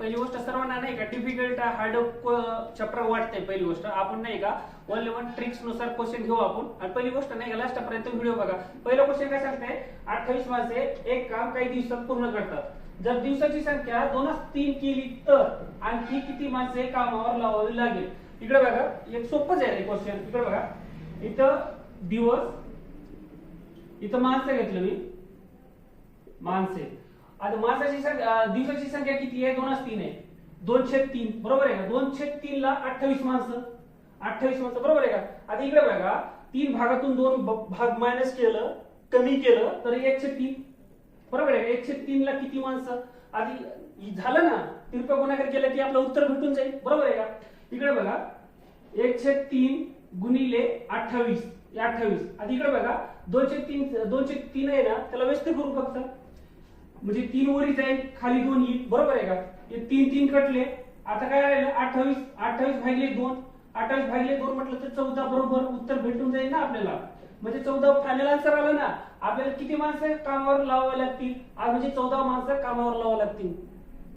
पहिली गोष्ट सर्वांना नाही का डिफिकल्ट हार्ड चॅप्टर वाटते. पहिली गोष्ट आपण नाही का ओनली वन ट्रिक्स नुसार क्वेश्चन घेऊ आपण. आणि पहिली गोष्ट नाही का लास्ट पर्यंत व्हिडिओ बघा. पहिला क्वेश्चन काय सांगते 28 माणसे एक काम काही दिवसात पूर्ण करतात. जर दिवसाची संख्या 2-3 केली तर आणखी किती माणसे कामावर लावावी लागेल. इकडे बघा एक सोपंच आहे क्वेश्चन. इकडे बघा इथं दिवस, इथं माणसं घेतलं मी माणसे. आता माणसाची संख्या दिवसाची संख्या किती आहे 2-3 आहे. 2/3 बरोबर आहे का. 2/3 ला 28 माणसं, 28 माणसं बरोबर आहे का. आता इकडे बघा 3 भागातून 2 भाग मायनस केलं कमी केलं तर 1/3 बरोबर आहे. 1/3 ला किती माणसं आधी झालं ना. तिरपा गुणाकार केलं की आपलं उत्तर भेटून जाईल बरोबर आहे का. इकडे बघा 1/3 गुणिले 28 28. आता इकडे बघा 2/3 आहे ना त्याला व्यस्त करू फक्त म्हणजे 3 वरी जाईल खाली 2 येईल बरोबर आहे का. हे 3 कटले. आता काय राहिलं 28 भागिले 2. 28 भागिले 2 म्हटलं तर 14 बरोबर उत्तर भेटून जाईल ना आपल्याला. म्हणजे 14 फायनल आन्सर आला ना. आपल्याला किती माणसं कामावर लावावे लागतील म्हणजे 14 माणसं कामावर लावावी लागतील.